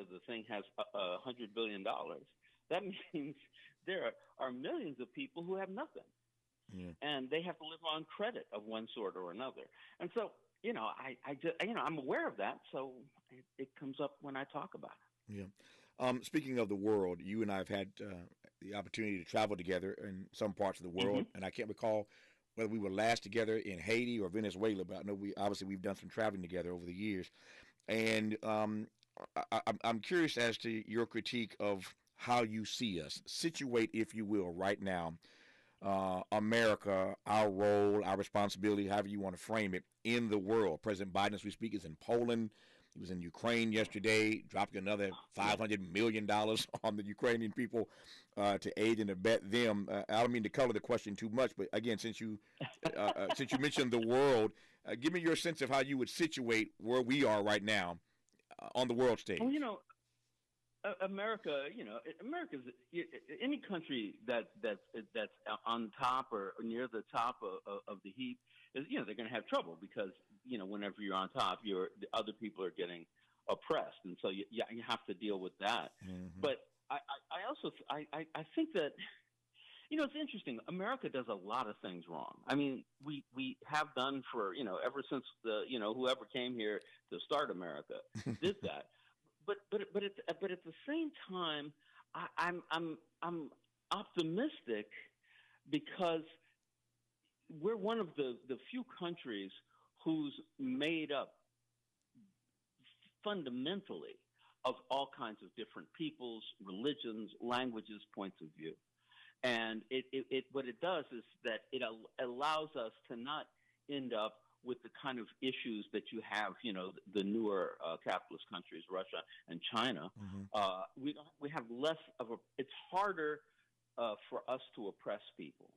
of the thing has $100 billion, that means there are millions of people who have nothing, and they have to live on credit of one sort or another. And so, I just, I'm aware of that, so it comes up when I talk about it. Speaking of the world, you and I have had the opportunity to travel together in some parts of the world, and I can't recall whether we were last together in Haiti or Venezuela, but I know we've done some traveling together over the years. And I'm curious as to your critique of how you see us. Situate, if you will, right now, America, our role, our responsibility, however you want to frame it, in the world. President Biden, as we speak, is in Poland. He was in Ukraine yesterday, dropping another $500 million on the Ukrainian people to aid and abet them. I don't mean to color the question too much, but again, since you mentioned the world, give me your sense of how you would situate where we are right now on the world stage. Well, America, America's any country that's on top or near the top of the heap is, they're going to have trouble because, whenever you're on top, the other people are getting oppressed, and so you have to deal with that. But I also think that, it's interesting. America does a lot of things wrong. I mean, we have done for ever since whoever came here to start America did that. But at the same time, I'm optimistic because we're one of the few countries who's made up fundamentally of all kinds of different peoples, religions, languages, points of view. And what it does is that it allows us to not end up with the kind of issues that you have, the newer capitalist countries, Russia and China. We have less of it's harder for us to oppress people.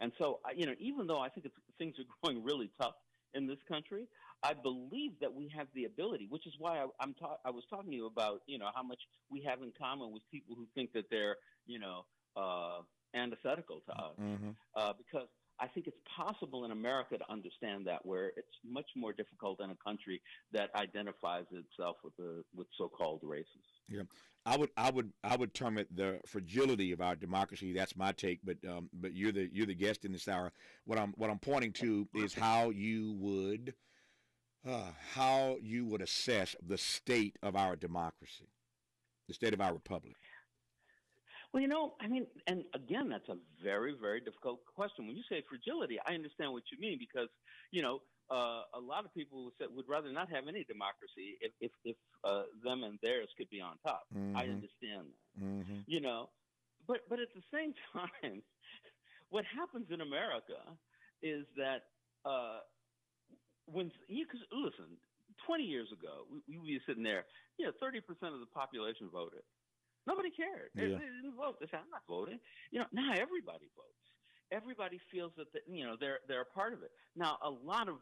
And so, even though I think things are going really tough in this country, I believe that we have the ability, which is why I was talking to you about, how much we have in common with people who think that they're, antithetical to us, because I think it's possible in America to understand that, where it's much more difficult in a country that identifies itself with so-called races. Yeah, I would term it the fragility of our democracy. That's my take, but you're the guest in this hour. What I'm pointing to is how you would assess the state of our democracy, the state of our republic. Well, and again, that's a very, very difficult question. When you say fragility, I understand what you mean because, a lot of people would rather not have any democracy if them and theirs could be on top. I understand that. But at the same time, what happens in America is that because listen, 20 years ago, we were sitting there, 30% of the population voted. Nobody cared. They didn't vote. They said, I'm not voting. Now everybody votes. Everybody feels that they're a part of it. Now, a lot of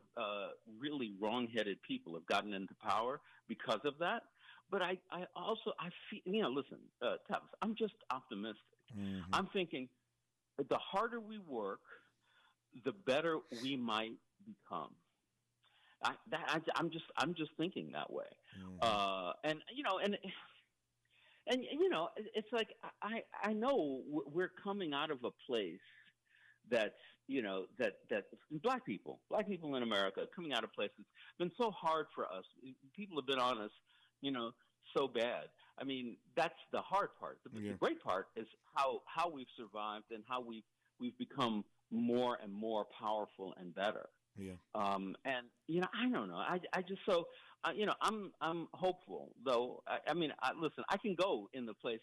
really wrong-headed people have gotten into power because of that. But I feel, listen, Tavis, I'm just optimistic. I'm thinking the harder we work, the better we might become. I'm just thinking that way. And it's like I know we're coming out of a place that's that black people in America coming out of places been so hard for us. People have been on us, so bad. I mean, that's the hard part. The great part is how we've survived and how we've become more and more powerful and better. And I don't know. I just I'm hopeful, though. Listen, I can go in the place,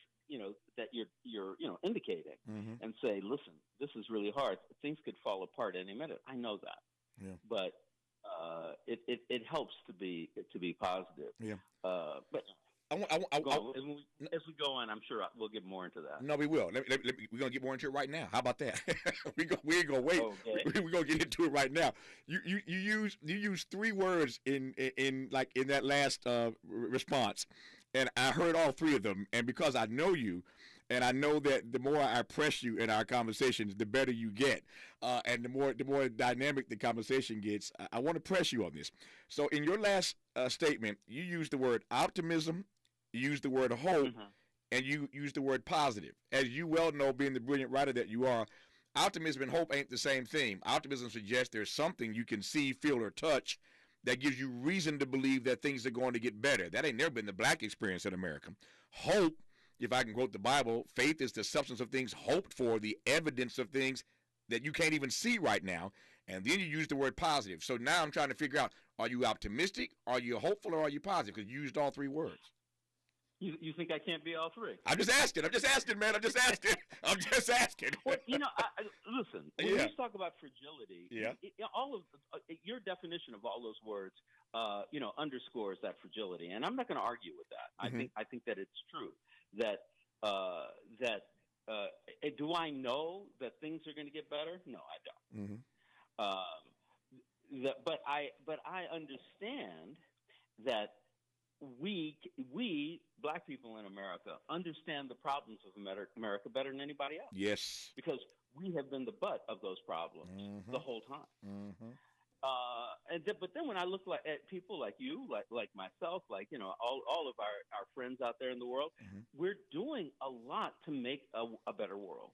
that you're indicating and say, listen, this is really hard. Things could fall apart any minute. I know that. But it helps to be positive. But as we go on, I'm sure we'll get more into that. No, we will. We're going to get more into it right now. How about that? we ain't going to wait. Okay. We're going to get into it right now. You use three words in that last response, and I heard all three of them. And because I know you, and I know that the more I press you in our conversations, the better you get, and the more dynamic the conversation gets. I want to press you on this. So in your last statement, you used the word optimism you use the word hope, and you use the word positive. As you well know, being the brilliant writer that you are, optimism and hope ain't the same thing. Optimism suggests there's something you can see, feel, or touch that gives you reason to believe that things are going to get better. That ain't never been the black experience in America. Hope, if I can quote the Bible, faith is the substance of things hoped for, the evidence of things that you can't even see right now. And then you use the word positive. So now I'm trying to figure out, are you optimistic, are you hopeful, or are you positive? Because you used all three words. You think I can't be all three? I'm just asking, man. I'm just asking. Well, listen, when you talk about fragility, all of your definition of all those words, underscores that fragility. And I'm not going to argue with that. I think that it's true that do I know that things are going to get better? No, I don't. But I understand that we black people in America understand the problems of America better than anybody else. Yes, because we have been the butt of those problems the whole time. But then when I look at people like you, like myself, all of our friends out there in the world, we're doing a lot to make a better world,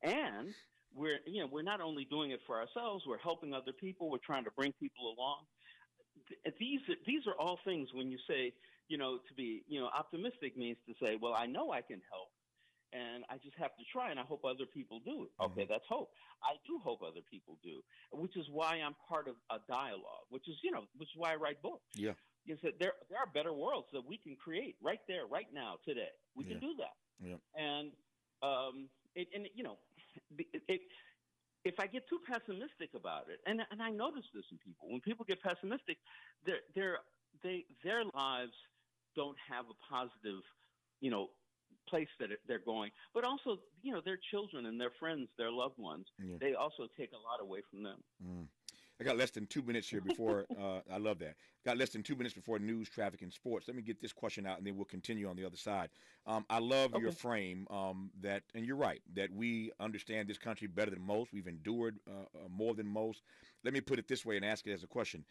and we're not only doing it for ourselves, we're helping other people, we're trying to bring people along. These are all things when you say, to be, optimistic means to say, well, I know I can help, and I just have to try, and I hope other people do. Okay, that's hope. I do hope other people do, which is why I'm part of a dialogue, which is why I write books. Yeah. You said there are better worlds that we can create right there, right now, today. We can do that. Yeah. And if I get too pessimistic about it, and I notice this in people, when people get pessimistic, their lives don't have a positive, place that they're going, but also, their children and their friends, their loved ones, they also take a lot away from them. I got less than 2 minutes here before, I love that. Got less than 2 minutes before news, traffic, and sports. Let me get this question out, and then we'll continue on the other side. I love your frame that, and you're right, that we understand this country better than most. We've endured more than most. Let me put it this way and ask it as a question.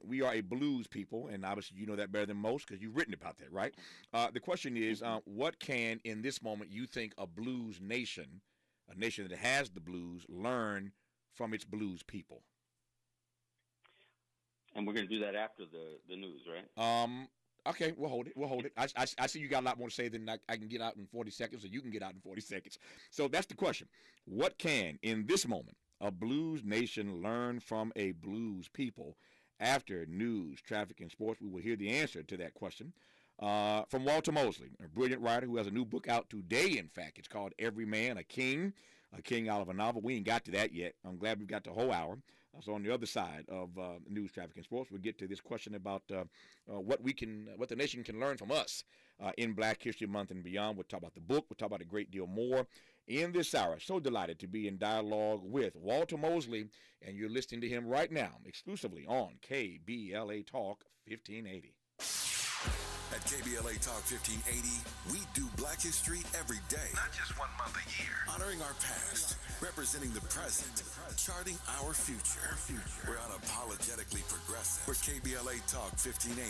We are a blues people, and obviously you know that better than most because you've written about that, right? The question is, what can, in this moment, you think a blues nation, a nation that has the blues, learn from its blues people? And we're going to do that after the news, right? Okay, we'll hold it. I see you got a lot more to say than I can get out in 40 seconds, or you can get out in 40 seconds. So that's the question. What can, in this moment, a blues nation learn from a blues people? After news, traffic, and sports, we will hear the answer to that question from Walter Mosley, a brilliant writer who has a new book out today, in fact. It's called Every Man a King out of a novel. We ain't got to that yet. I'm glad we've got the whole hour. So on the other side of news, traffic, and sports, we'll get to this question about what the nation can learn from us in Black History Month and beyond. We'll talk about the book. We'll talk about a great deal more in this hour. So delighted to be in dialogue with Walter Mosley, and you're listening to him right now, exclusively on KBLA Talk 1580. At KBLA Talk 1580, we do Black history every day. Not just 1 month a year. Honoring our past, representing the present, charting our future. We're unapologetically progressive. We're KBLA Talk 1580.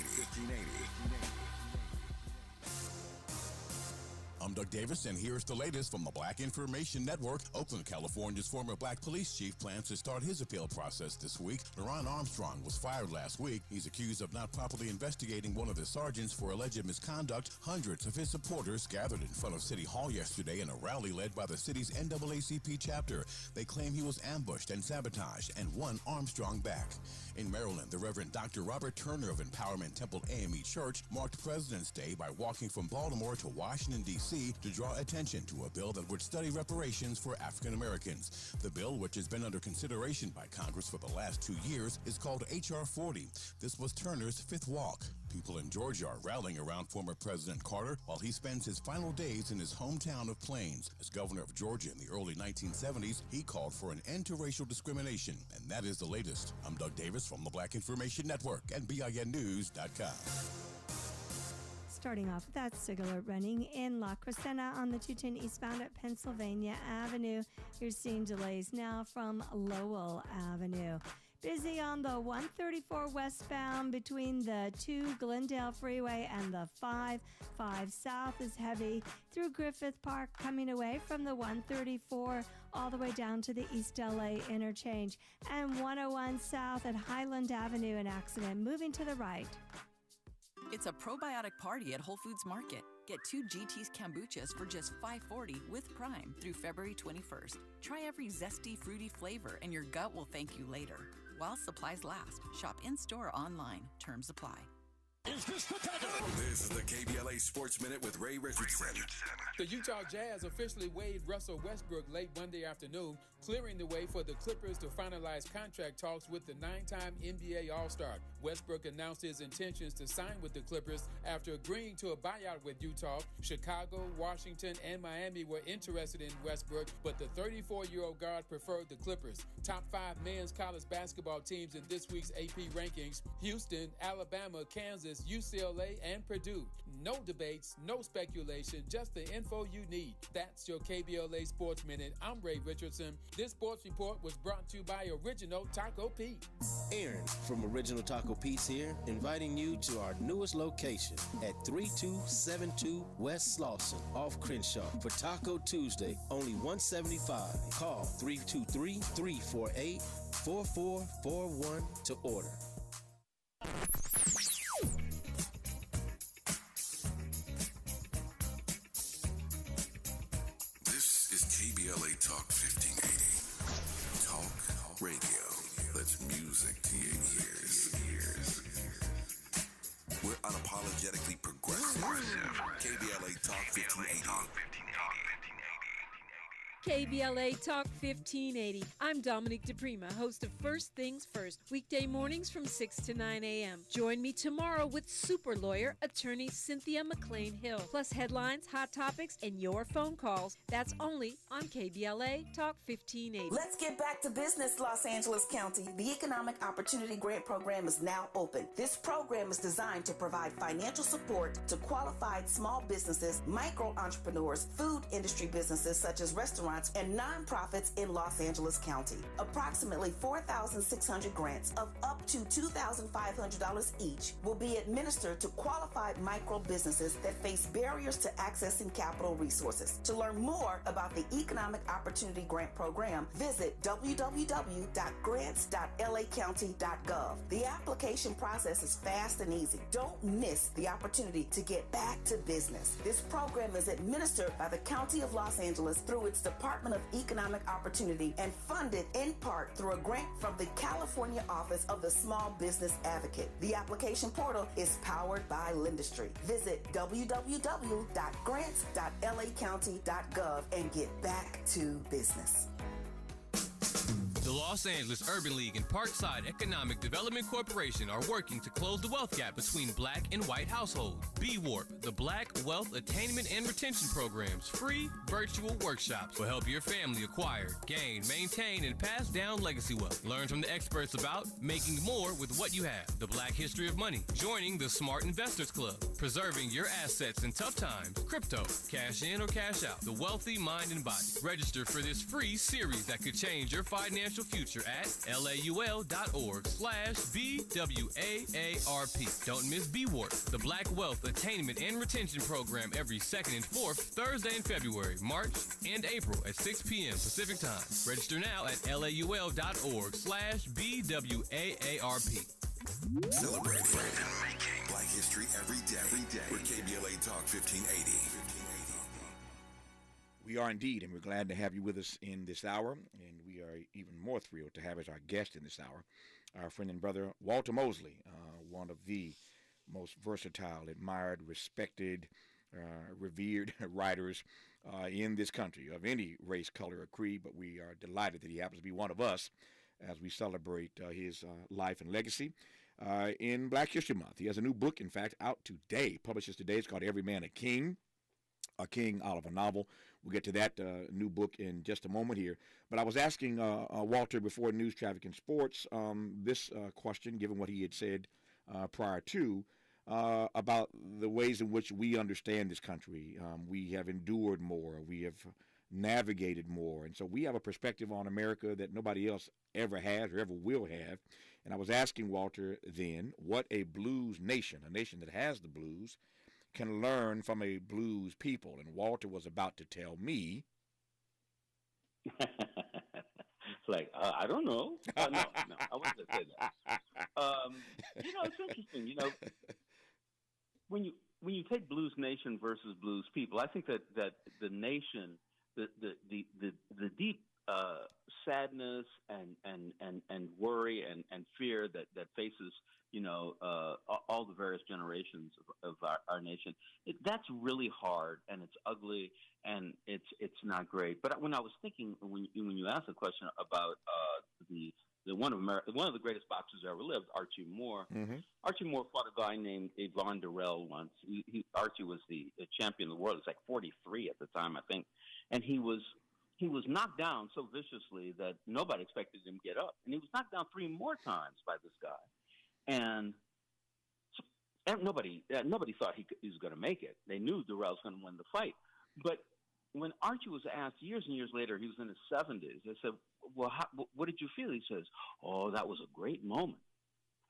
I'm Doug Davis, and here's the latest from the Black Information Network. Oakland, California's former black police chief plans to start his appeal process this week. Leron Armstrong was fired last week. He's accused of not properly investigating one of his sergeants for alleged misconduct. Hundreds of his supporters gathered in front of City Hall yesterday in a rally led by the city's NAACP chapter. They claim he was ambushed and sabotaged and won Armstrong back. In Maryland, the Reverend Dr. Robert Turner of Empowerment Temple AME Church marked President's Day by walking from Baltimore to Washington, D.C. to draw attention to a bill that would study reparations for African Americans. The bill, which has been under consideration by Congress for the last 2 years, is called H.R. 40. This was Turner's fifth walk. People in Georgia are rallying around former President Carter while he spends his final days in his hometown of Plains. As governor of Georgia in the early 1970s, he called for an end to racial discrimination. And that is the latest. I'm Doug Davis from the Black Information Network and BINnews.com. Starting off with that cigarette running in La Crescenta on the 210 eastbound at Pennsylvania Avenue. You're seeing delays now from Lowell Avenue. Busy on the 134 westbound between the 2 Glendale Freeway and the 5 South is heavy through Griffith Park, coming away from the 134 all the way down to the East LA interchange. And 101 South at Highland Avenue, an accident moving to the right. It's a probiotic party at Whole Foods Market. Get 2 GT's kombuchas for just $5.40 with Prime through February 21st. Try every zesty, fruity flavor and your gut will thank you later. While supplies last, shop in-store or online. Terms apply. Is this the tackle? This is the KBLA Sports Minute with Ray Richardson. The Utah Jazz officially waived Russell Westbrook late Monday afternoon, clearing the way for the Clippers to finalize contract talks with the 9-time NBA All-Star. Westbrook announced his intentions to sign with the Clippers after agreeing to a buyout with Utah. Chicago, Washington, and Miami were interested in Westbrook, but the 34-year-old guard preferred the Clippers. Top 5 men's college basketball teams in this week's AP rankings: Houston, Alabama, Kansas, UCLA, and Purdue. No debates, no speculation, just the info you need. That's your KBLA Sports Minute. I'm Ray Richardson. This sports report was brought to you by Original Taco Pete. Aaron from Original Taco Pete's here, inviting you to our newest location at 3272 West Slauson off Crenshaw for Taco Tuesday, only $175. Call 323-348-4441 to order. This is KBLA Talk 1580. Talk radio. That's music to your ears. We're unapologetically progressive. KBLA Talk 1580. KBLA Talk 1580. I'm Dominique DePrima, host of First Things First, weekday mornings from 6 to 9 a.m. Join me tomorrow with super lawyer, attorney Cynthia McLean Hill, plus headlines, hot topics, and your phone calls. That's only on KBLA Talk 1580. Let's get back to business, Los Angeles County. The Economic Opportunity Grant Program is now open. This program is designed to provide financial support to qualified small businesses, micro entrepreneurs, food industry businesses such as restaurants, and nonprofits in Los Angeles County. Approximately 4,600 grants of up to $2,500 each will be administered to qualified micro businesses that face barriers to accessing capital resources. To learn more about the Economic Opportunity Grant Program, visit www.grants.lacounty.gov. The application process is fast and easy. Don't miss the opportunity to get back to business. This program is administered by the County of Los Angeles through its Department of Economic Opportunity and funded in part through a grant from the California Office of the Small Business Advocate. The application portal is powered by Lindustry. Visit www.grants.lacounty.gov and get back to business. The Los Angeles Urban League and Parkside Economic Development Corporation are working to close the wealth gap between black and white households. B-Warp, the Black Wealth Attainment and Retention Program's free virtual workshops will help your family acquire, gain, maintain, and pass down legacy wealth. Learn from the experts about making more with what you have, the Black history of money, joining the Smart Investors Club, preserving your assets in tough times, crypto, cash in or cash out, the wealthy mind and body. Register for this free series that could change your financial future at laul.org/BWAARP. Don't miss B-Warp, the Black Wealth Attainment and Retention Program, every second and fourth Thursday in February, March, and April at 6 p.m. Pacific Time. Register now at laul.org/BWAARP. Celebrating and making Black history every day. We're KBLA Talk 1580. We are indeed, and we're glad to have you with us in this hour, and we are even more thrilled to have as our guest in this hour our friend and brother Walter Mosley, one of the most versatile, admired, respected, revered writers in this country of any race, color, or creed, but we are delighted that he happens to be one of us as we celebrate his life and legacy in Black History Month. He has a new book, in fact, out today, publishes today. It's called Every Man a King out of a novel. We'll get to that new book in just a moment here. But I was asking Walter before News, Traffic, and Sports this question, given what he had said prior to, about the ways in which we understand this country. We have endured more. We have navigated more. And so we have a perspective on America that nobody else ever has or ever will have. And I was asking Walter then what a blues nation, a nation that has the blues, can learn from a blues people. And Walter was about to tell me. It's like, I don't know. No, I wasn't going to say that. It's interesting. When you take blues nation versus blues people, I think that the nation, the deep sadness and worry and fear that faces all the various generations of our nation, that's really hard, and it's ugly, and it's not great. But when I was thinking, when you asked the question about one of the greatest boxers who ever lived, Archie Moore. Mm-hmm. Archie Moore fought a guy named Yvonne Durrell once. Archie was the champion of the world. He was like 43 at the time, I think, and he was knocked down so viciously that nobody expected him to get up, and he was knocked down 3 more times by this guy, and nobody thought he was going to make it. They knew Durrell was going to win the fight, but when Archie was asked years and years later, he was in his 70s. They said, "Well, what did you feel?" He says, "Oh, that was a great moment.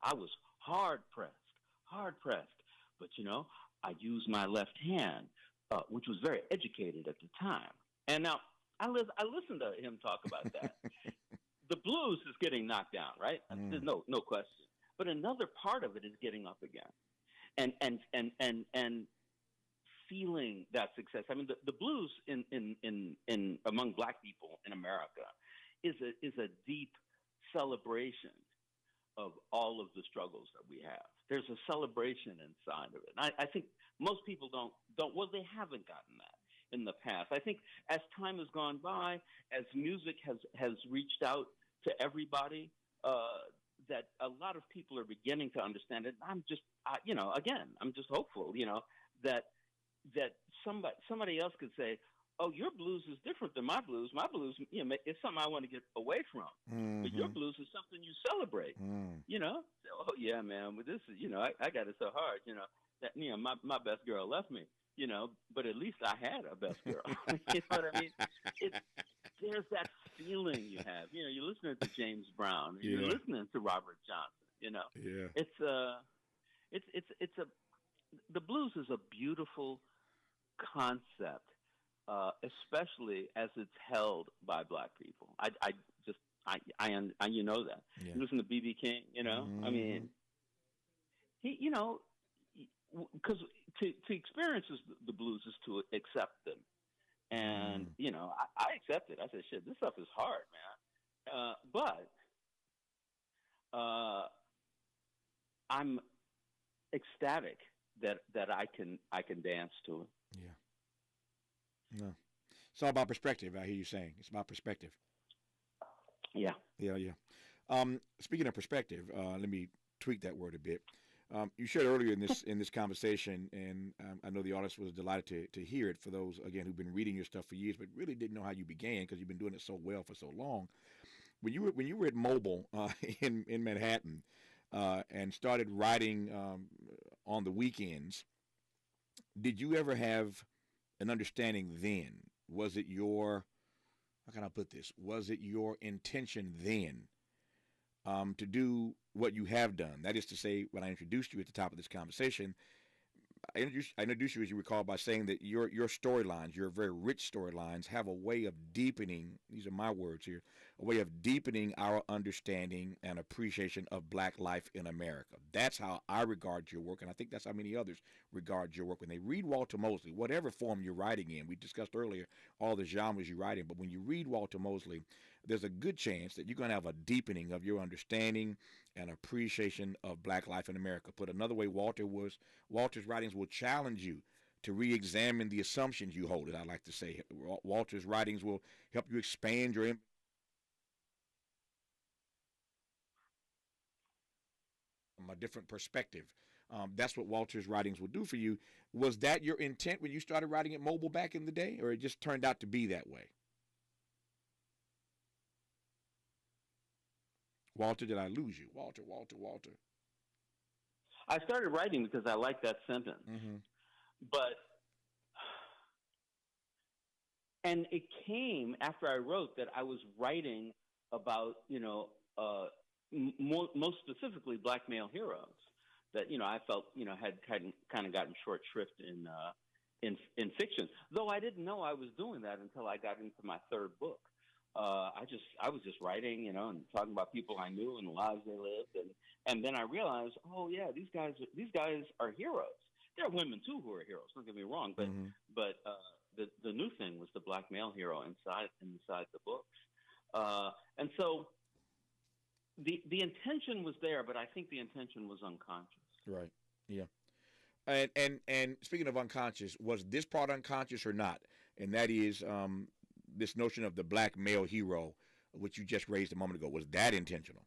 I was hard pressed, but I used my left hand, which was very educated at the time." And now I listened to him talk about that. The blues is getting knocked down, right? There's no question. But another part of it is getting up again, and feeling that success. I mean, the blues in among Black people in America is a deep celebration of all of the struggles that we have. There's a celebration inside of it. And I think most people don't. Well, they haven't gotten that in the past. I think as time has gone by, as music has reached out to everybody, that a lot of people are beginning to understand it. I'm just, I'm just hopeful, that somebody else could say, "Oh, your blues is different than my blues. My blues, it's something I want to get away from. Mm-hmm. But your blues is something you celebrate." Oh yeah, man. But this is, I got it so hard, that my best girl left me, but at least I had a best girl. You know what I mean? There's that feeling you have. You're listening to James Brown. You're listening to Robert Johnson. Yeah. The blues is a beautiful concept, especially as it's held by Black people. I you know that. Yeah. You listen to B.B. King. Mm-hmm. I mean, he, because to experience the blues is to accept them. And, I accepted. I said, shit, this stuff is hard, man. But I'm ecstatic that I can dance to it. Yeah. No. It's all about perspective, I hear you saying. It's about perspective. Yeah. Yeah. Speaking of perspective, let me tweak that word a bit. You shared earlier in this conversation, and I know the audience was delighted to hear it, for those, again, who've been reading your stuff for years but really didn't know how you began because you've been doing it so well for so long. When you were at Mobile in Manhattan and started writing on the weekends, did you ever have an understanding then? Was it your, how can I put this? Was it your intention then to do what you have done? That is to say, when I introduced you at the top of this conversation, I introduced you, as you recall, by saying that your storylines, your very rich storylines, have a way of deepening, these are my words here, a way of deepening our understanding and appreciation of Black life in America. That's how I regard your work, and I think that's how many others regard your work. When they read Walter Mosley, whatever form you're writing in, we discussed earlier all the genres you write in, but when you read Walter Mosley, there's a good chance that you're going to have a deepening of your understanding and appreciation of Black life in America. Put another way, Walter's writings will challenge you to re-examine the assumptions you hold, I like to say. Walter's writings will help you expand your from a different perspective. That's what Walter's writings will do for you. Was that your intent when you started writing at Mobile back in the day, or it just turned out to be that way? Walter, did I lose you? Walter. I started writing because I liked that sentence. Mm-hmm. But And it came after I wrote that I was writing about, most specifically black male heroes that, I felt, had kind of gotten short shrift in fiction. Though I didn't know I was doing that until I got into my third book. I was just writing, and talking about people I knew and the lives they lived, and then I realized, oh yeah, these guys are heroes. There are women too who are heroes. Don't get me wrong, but the new thing was the black male hero inside the books, and so the intention was there, but I think the intention was unconscious. Right. Yeah. And speaking of unconscious, was this part unconscious or not? And that is this notion of the black male hero, which you just raised a moment ago. Was that intentional?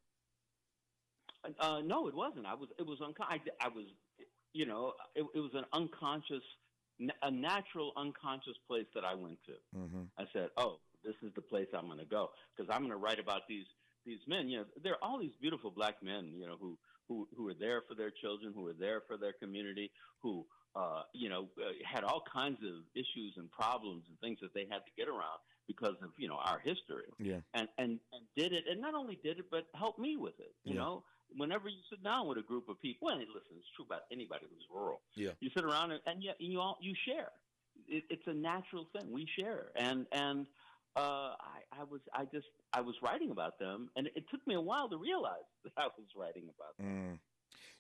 No, it wasn't. It was an unconscious, a natural unconscious place that I went to. Mm-hmm. I said, "Oh, this is the place I'm going to go because I'm going to write about these men. There are all these beautiful black men, who are there for their children, who are there for their community, who had all kinds of issues and problems and things that they had to get around because of our history. Yeah. And did it, and not only did it, but helped me with it. You know, whenever you sit down with a group of people, and listen, it's true about anybody who's rural. Yeah. You sit around and you share. It's a natural thing. We share, and I was writing about them, and it took me a while to realize that I was writing about them.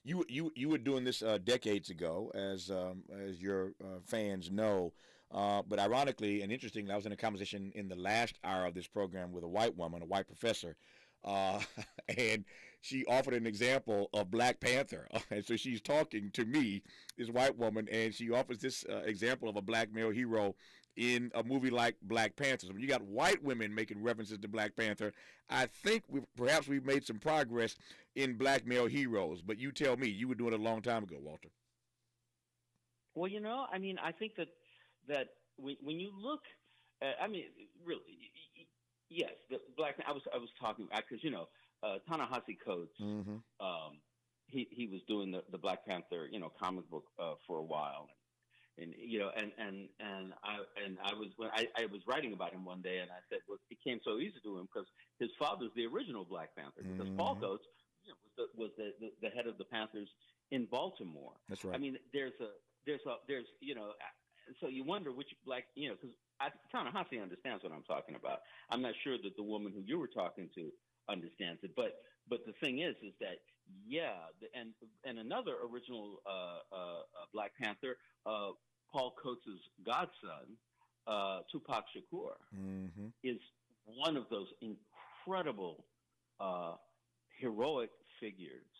You were doing this decades ago, as your fans know. But ironically and interestingly, I was in a conversation in the last hour of this program with a white woman, a white professor, and she offered an example of Black Panther. And so she's talking to me, this white woman, and she offers this example of a black male hero in a movie like Black Panther. So when you got white women making references to Black Panther, I think perhaps we've made some progress in black male heroes. But you tell me, you were doing it a long time ago, Walter. Well, I think that when you look at, really, yes, the Black. I was talking because Ta-Nehisi Coates. Mm-hmm. He was doing the Black Panther comic book for a while, and I was writing about him one day, and I said, well, it came so easy to him because his father's the original Black Panther, because Paul Coates was the head of the Panthers in Baltimore. That's right. There's so you wonder which black, because Ta-Nehisi understands what I'm talking about. I'm not sure that the woman who you were talking to understands it, but the thing is that and another original Black Panther, Paul Coates' godson, Tupac Shakur, is one of those incredible heroic figures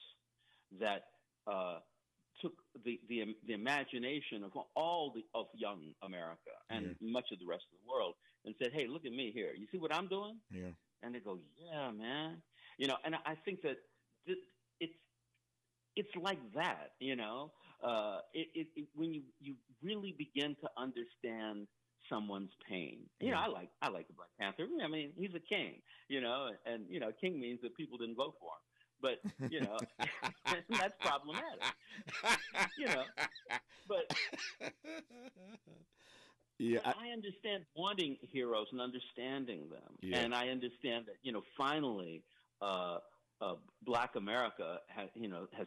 that took the imagination of of young America and much of the rest of the world and said, "Hey, look at me here. You see what I'm doing?" Yeah. And they go, "Yeah, man." And I think that it's like that. When you really begin to understand someo's pain. I like the Black Panther. He's a king. And king means that people didn't vote for him. But that's problematic. But I understand wanting heroes and understanding them, and I understand that finally, Black America has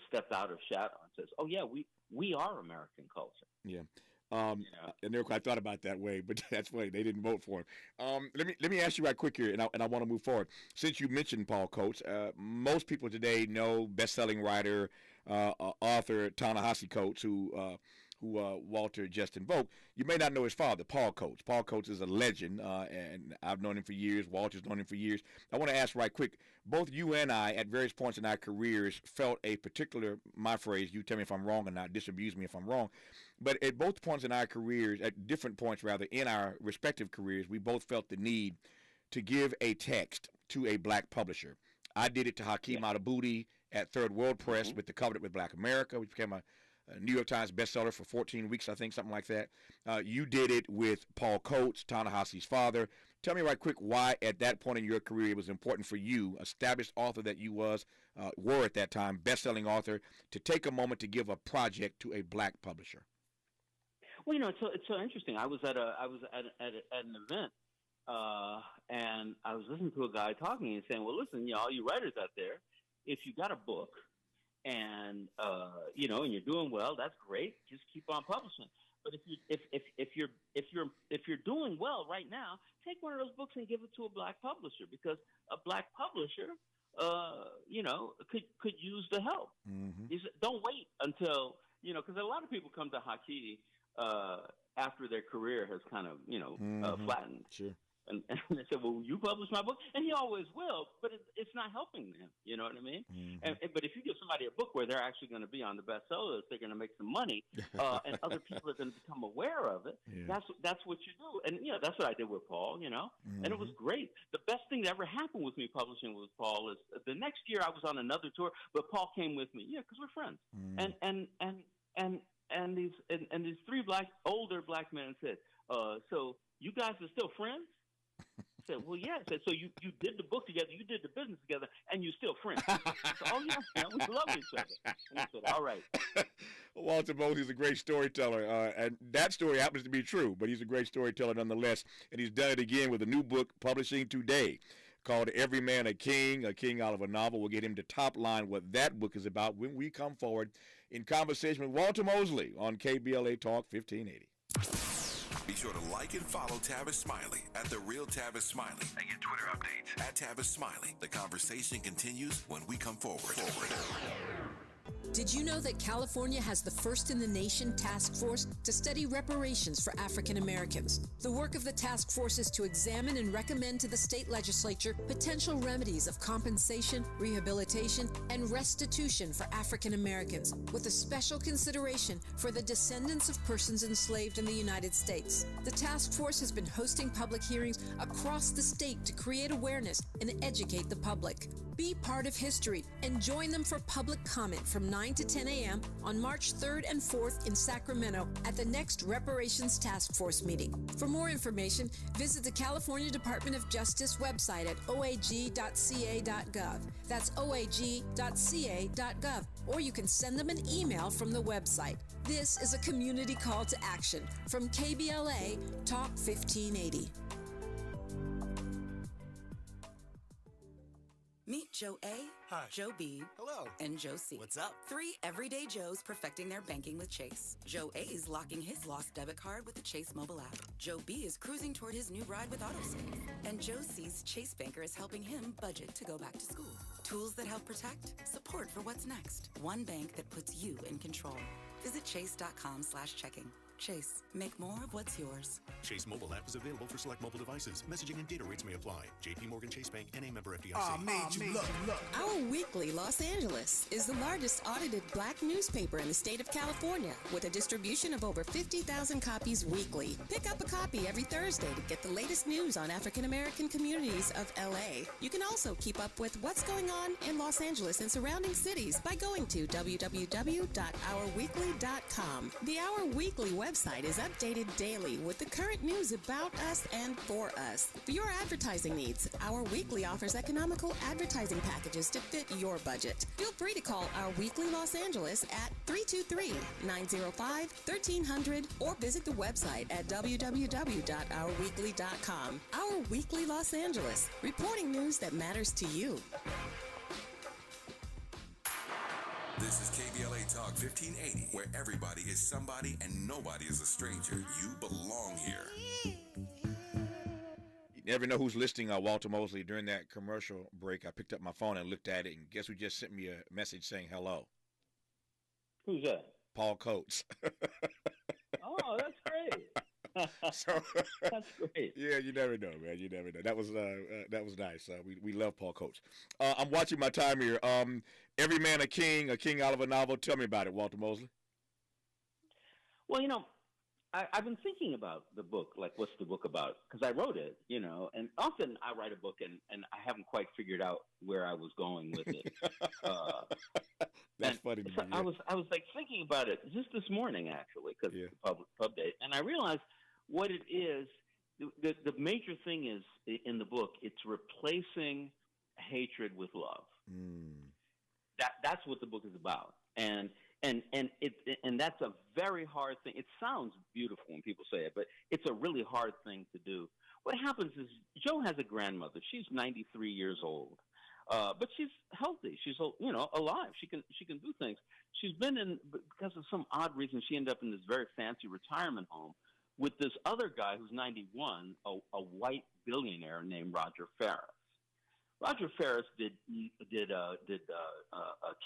stepped out of shadow and says, "Oh yeah, we are American culture." Yeah. And I thought about that way, but that's funny. They didn't vote for him. Let me ask you right quick here, and I want to move forward. Since you mentioned Paul Coates, most people today know best-selling writer, author Ta-Nehisi Coates, who Walter just invoked. You may not know his father, Paul Coates. Paul Coates is a legend, and I've known him for years. Walter's known him for years. I want to ask right quick, both you and I, at various points in our careers, felt a particular, my phrase, you tell me if I'm wrong or not, disabuse me if I'm wrong, but at both points in our careers, at different points rather, in our respective careers, we both felt the need to give a text to a black publisher. I did it to Hakeem Al-Abudi at Third World Press with The Covenant with Black America, which became a New York Times bestseller for 14 weeks, I think, something like that. You did it with Paul Coates, Ta-Nehisi's father. Tell me right quick why at that point in your career it was important for you, established author that you were at that time, best-selling author, to take a moment to give a project to a black publisher. Well, it's so interesting. I was at an event, and I was listening to a guy talking and saying, "Well, listen, all you writers out there, if you got a book, and and you're doing well, that's great. Just keep on publishing. But if you're doing well right now, take one of those books and give it to a black publisher, because a black publisher, could use the help. Mm-hmm. He said, don't wait until because a lot of people come to Haki after their career has kind of flattened. Sure. And they said, well, you publish my book? And he always will, but it's not helping them. You know what I mean? Mm-hmm. But if you give somebody a book where they're actually going to be on the bestseller list, they're going to make some money, and other people are going to become aware of it. Yeah. That's what you do. And, that's what I did with Paul, Mm-hmm. and it was great. The best thing that ever happened with me publishing with Paul is the next year I was on another tour, but Paul came with me. Yeah, because we're friends. Mm-hmm. And these three older black men said, so you guys are still friends? I said, well, yeah. I said, so you did the book together, you did the business together, and you're still friends. I said, oh, yeah, we love each other. And I said, all right. Walter Mosley's a great storyteller, and that story happens to be true, but he's a great storyteller nonetheless, and he's done it again with a new book publishing today called Every Man a King out of a Novel. We'll get him to top line what that book is about when we come forward in conversation with Walter Mosley on KBLA Talk 1580. Be sure to like and follow Tavis Smiley at The Real Tavis Smiley and get Twitter updates at Tavis Smiley. The conversation continues when we come forward. Did you know that California has the first in the nation task force to study reparations for African Americans? The work of the task force is to examine and recommend to the state legislature potential remedies of compensation, rehabilitation, and restitution for African Americans, with a special consideration for the descendants of persons enslaved in the United States. The task force has been hosting public hearings across the state to create awareness and educate the public. Be part of history and join them for public comment from 9 to 10 a.m. on March 3rd and 4th in Sacramento at the next Reparations Task Force meeting. For more information, visit the California Department of Justice website at oag.ca.gov. That's oag.ca.gov. Or you can send them an email from the website. This is a community call to action from KBLA Talk 1580. Meet Joe A, Hi. Joe B, Hello. and Joe C. What's up? 3 everyday Joes perfecting their banking with Chase. Joe A is locking his lost debit card with the Chase mobile app. Joe B is cruising toward his new ride with AutoSave. And Joe C's Chase banker is helping him budget to go back to school. Tools that help protect, support for what's next. One bank that puts you in control. Visit chase.com/checking. Chase, make more of what's yours. Chase mobile app is available for select mobile devices. Messaging and data rates may apply. JP Morgan Chase Bank, NA member FDIC. Our Weekly Los Angeles is the largest audited black newspaper in the state of California, with a distribution of over 50,000 copies weekly. Pick up a copy every Thursday to get the latest news on African American communities of LA. You can also keep up with what's going on in Los Angeles and surrounding cities by going to www.ourweekly.com. The Our Weekly website is updated daily with the current news about us and for us. For your advertising needs, Our Weekly offers economical advertising packages to fit your budget. Feel free to call Our Weekly Los Angeles at 323-905-1300 or visit the website at www.ourweekly.com. Our Weekly Los Angeles, reporting news that matters to you. This is KBLA Talk 1580, where everybody is somebody and nobody is a stranger. You belong here. You never know who's listening, Walter Mosley. During that commercial break, I picked up my phone and looked at it, and guess who just sent me a message saying hello? Who's that? Paul Coates. Oh, that's great. So, that's great. Yeah, you never know, man. You never know. That was nice. We love Paul Coates. I'm watching my time here. Every Man a King out of a Novel. Tell me about it, Walter Mosley. Well, I've been thinking about the book, like what's the book about? Because I wrote it, and often I write a book and I haven't quite figured out where I was going with it. That's funny to me. I was like thinking about it just this morning, actually, because it's a public pub date, and I realized what it is. The major thing is in the book, it's replacing hatred with love. Mm. That's what the book is about, and and that's a very hard thing. It sounds beautiful when people say it, but it's a really hard thing to do. What happens is Joe has a grandmother. She's 93 years old, but she's healthy. She's alive. She can do things. She's been in, because of some odd reason, she ended up in this very fancy retirement home with this other guy who's 91, a white billionaire named Roger Ferris. Roger Ferris did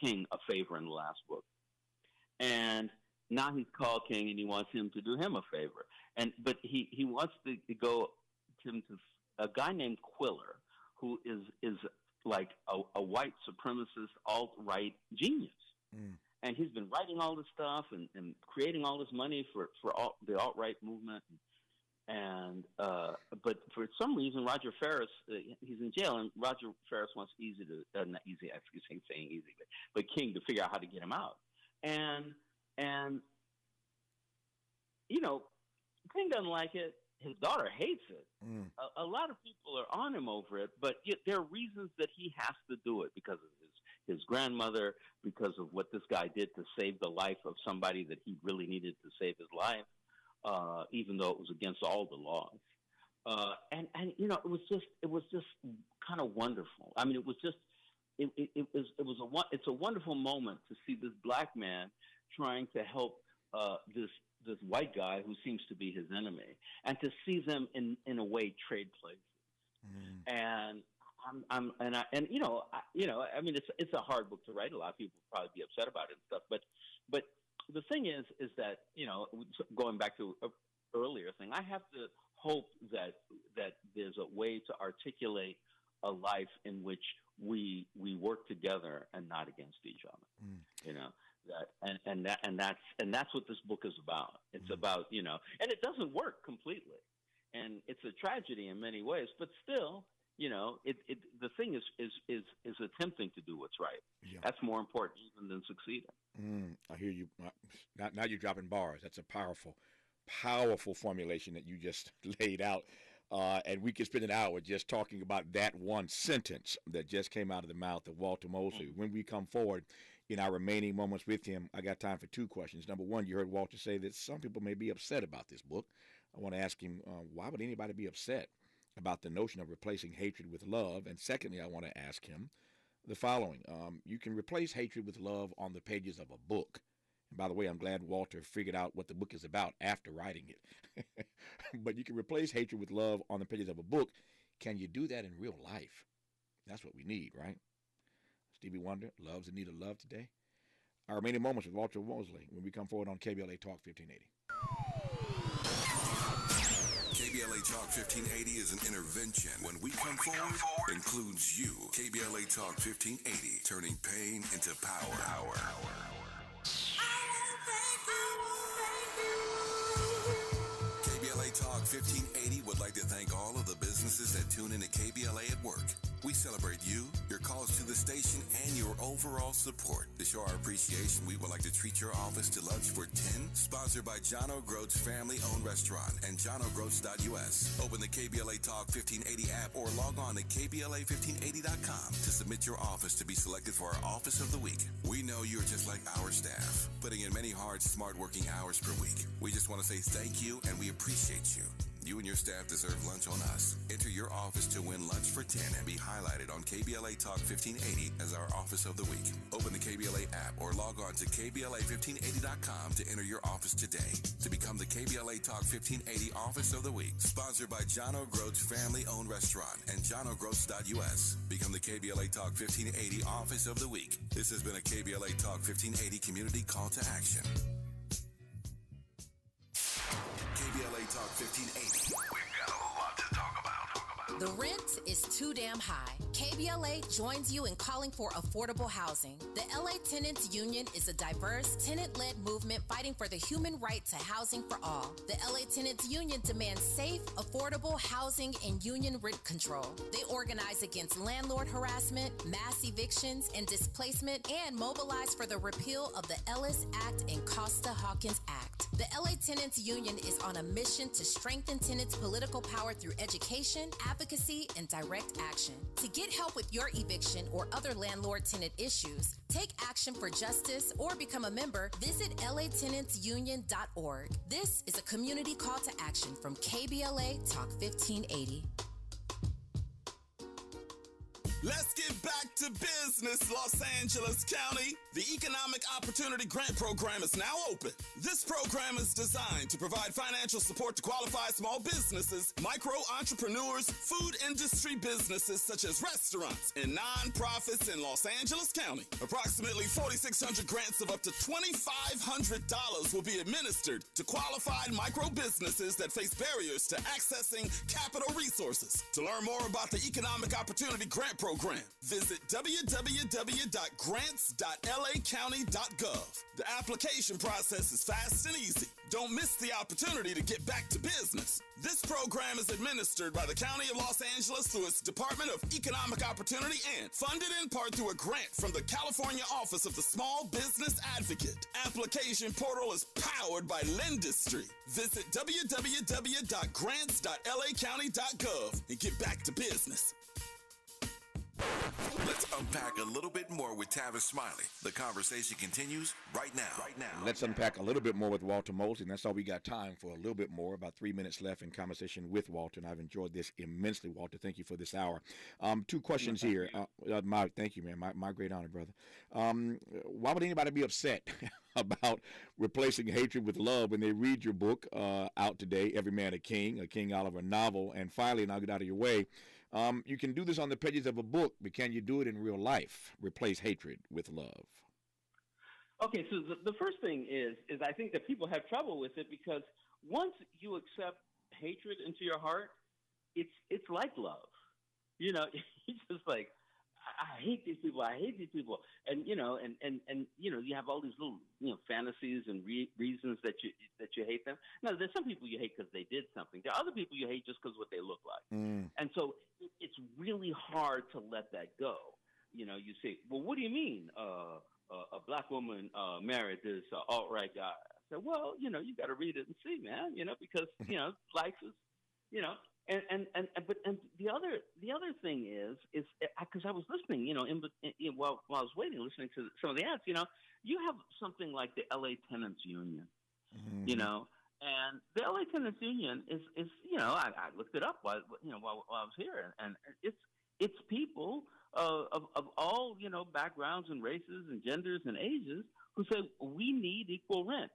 King a favor in the last book, and now he's called King, and he wants him to do him a favor. But he wants to go him to a guy named Quiller, who is like a white supremacist alt-right genius. And he's been writing all this stuff and creating all this money for the alt-right movement. And but for some reason, Roger Ferris, he's in jail, and Roger Ferris wants not easy, I keep saying easy, but King to figure out how to get him out. And King doesn't like it. His daughter hates it. A lot of people are on him over it, but there are reasons that he has to do it, because of his grandmother, because of what this guy did to save the life of somebody that he really needed to save his life, even though it was against all the laws. And it was just kind of wonderful. I mean, it was just it's a wonderful moment to see this black man trying to help this white guy who seems to be his enemy, and to see them in a way trade places. And I mean, it's a hard book to write. A lot of people would probably be upset about it and stuff. But the thing is that, going back to an earlier thing, I have to hope that there's a way to articulate a life in which we work together and not against each other. That's what this book is about. It's about, and it doesn't work completely, and it's a tragedy in many ways, but still, the thing is attempting to do what's right. Yeah. That's more important even than succeeding. I hear you. Now you're dropping bars. That's a powerful, powerful formulation that you just laid out. And we could spend an hour just talking about that one sentence that just came out of the mouth of Walter Mosley. When we come forward in our remaining moments with him, I got time for two questions. Number one, you heard Walter say that some people may be upset about this book. I want to ask him, why would anybody be upset about the notion of replacing hatred with love? And secondly, I want to ask him the following. You can replace hatred with love on the pages of a book. And by the way, I'm glad Walter figured out what the book is about after writing it. But you can replace hatred with love on the pages of a book. Can you do that in real life? That's what we need, right? Stevie Wonder, Love's in Need of Love today. Our remaining moments with Walter Mosley when we come forward on KBLA Talk 1580. KBLA Talk 1580 is an intervention. When we come forward, includes you. KBLA Talk 1580, turning pain into power. KBLA Talk 1580 would like to thank all of the businesses that tune into KBLA at work. We celebrate you, your calls to the station, and your overall support. To show our appreciation, we would like to treat your office to lunch for 10, sponsored by John O'Groats family-owned restaurant and johnogroats.us. Open the KBLA Talk 1580 app or log on to KBLA1580.com to submit your office to be selected for our Office of the Week. We know you're just like our staff, putting in many hard, smart working hours per week. We just want to say thank you, and we appreciate you. You and your staff deserve lunch on us. Enter your office to win lunch for 10 and be highlighted on KBLA Talk 1580 as our Office of the Week. Open the KBLA app or log on to KBLA1580.com to enter your office today to become the KBLA Talk 1580 Office of the Week. Sponsored by John O'Groats family-owned restaurant and johnogroats.us. Become the KBLA Talk 1580 Office of the Week. This has been a KBLA Talk 1580 community call to action. KBLA Talk 1580. We've got a lot to talk about. The rent is too damn high. KBLA joins you in calling for affordable housing. The LA Tenants Union is a diverse, tenant-led movement fighting for the human right to housing for all. The LA Tenants Union demands safe, affordable housing and union rent control. They organize against landlord harassment, mass evictions, and displacement, and mobilize for the repeal of the Ellis Act and Costa-Hawkins Act. The LA Tenants Union is on a mission to strengthen tenants' political power through education, advocacy, and direct action. To get Need help with your eviction or other landlord-tenant issues? Take action for justice or become a member. Visit latenantsunion.org. This is a community call to action from KBLA Talk 1580. Let's get back to business, Los Angeles County. The Economic Opportunity Grant Program is now open. This program is designed to provide financial support to qualified small businesses, micro entrepreneurs, food industry businesses such as restaurants, and nonprofits in Los Angeles County. Approximately 4,600 grants of up to $2,500 will be administered to qualified micro businesses that face barriers to accessing capital resources. To learn more about the Economic Opportunity Grant Program, visit www.grants.lacounty.gov. The application process is fast and easy. Don't miss the opportunity to get back to business. This program is administered by the County of Los Angeles through its Department of Economic Opportunity and funded in part through a grant from the California Office of the Small Business Advocate. Application portal is powered by Lendistry. Visit www.grants.lacounty.gov and get back to business. Let's unpack a little bit more with Tavis Smiley. The conversation continues right now. Let's unpack a little bit more with Walter Mosley, and that's all we got time for. A little bit more, about 3 minutes left in conversation with Walter, and I've enjoyed this immensely, Walter. Thank you for this hour. Two questions here. Thank you, man. My great honor, brother. Why would anybody be upset about replacing hatred with love when they read your book out today, Every Man a King Oliver novel? And finally, and I'll get out of your way, you can do this on the pages of a book, but can you do it in real life? Replace hatred with love. Okay, so the first thing is I think that people have trouble with it because once you accept hatred into your heart, it's like love. You know, it's just like, I hate these people. And you know, and you know, you have all these little, you know, fantasies and reasons that you hate them. Now, there's some people you hate because they did something. There are other people you hate just because what they look like. And so it's really hard to let that go. You know, you say, well, what do you mean? A black woman married this alt-right guy. I said, well, you know, you got to read it and see, man. You know, because you know, likes is, you know. And the other thing is because I was listening, you know, while I was waiting, listening to some of the ads, you know, you have something like the LA Tenants Union, you know, and the LA Tenants Union is you know, I looked it up while I was here, and it's people of all, you know, backgrounds and races and genders and ages who say we need equal rent.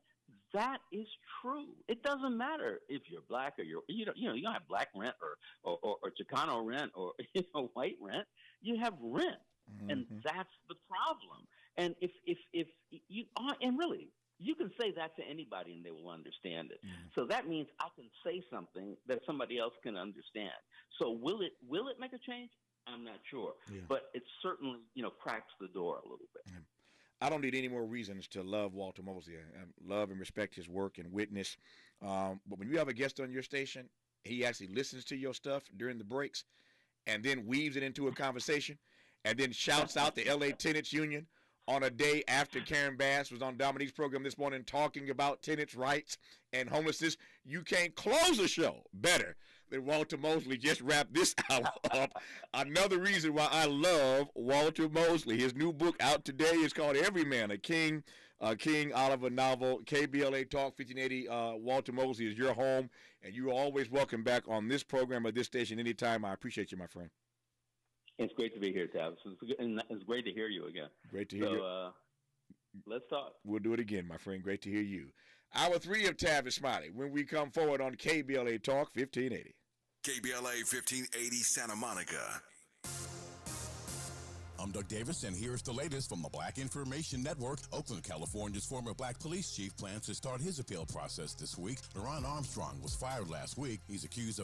That is true. It doesn't matter if you're black or you don't have black rent or Chicano rent or, you know, white rent. You have rent, and that's the problem. And if you are, and really, you can say that to anybody and they will understand it. So that means I can say something that somebody else can understand. So will it make a change? I'm not sure, but it certainly, you know, cracks the door a little bit. I don't need any more reasons to love Walter Mosley. I love and respect his work and witness. But when you have a guest on your station, he actually listens to your stuff during the breaks and then weaves it into a conversation and then shouts out the LA Tenants Union on a day after Karen Bass was on Dominique's program this morning talking about tenants' rights and homelessness. You can't close a show better than Walter Mosley just wrapped this hour up. Another reason why I love Walter Mosley. His new book out today is called Every Man a King Oliver novel. KBLA Talk 1580. Walter Mosley is your home, and you're always welcome back on this program or this station anytime. I appreciate you, my friend. It's great to be here, Tavis. It's great to hear you again. Great to hear you. Let's talk. We'll do it again, my friend. Great to hear you. Hour 3 of Tavis Smiley when we come forward on KBLA Talk 1580. KBLA 1580 Santa Monica. I'm Doug Davis, and here's the latest from the Black Information Network. Oakland, California's former black police chief plans to start his appeal process this week. Ron Armstrong was fired last week. He's accused of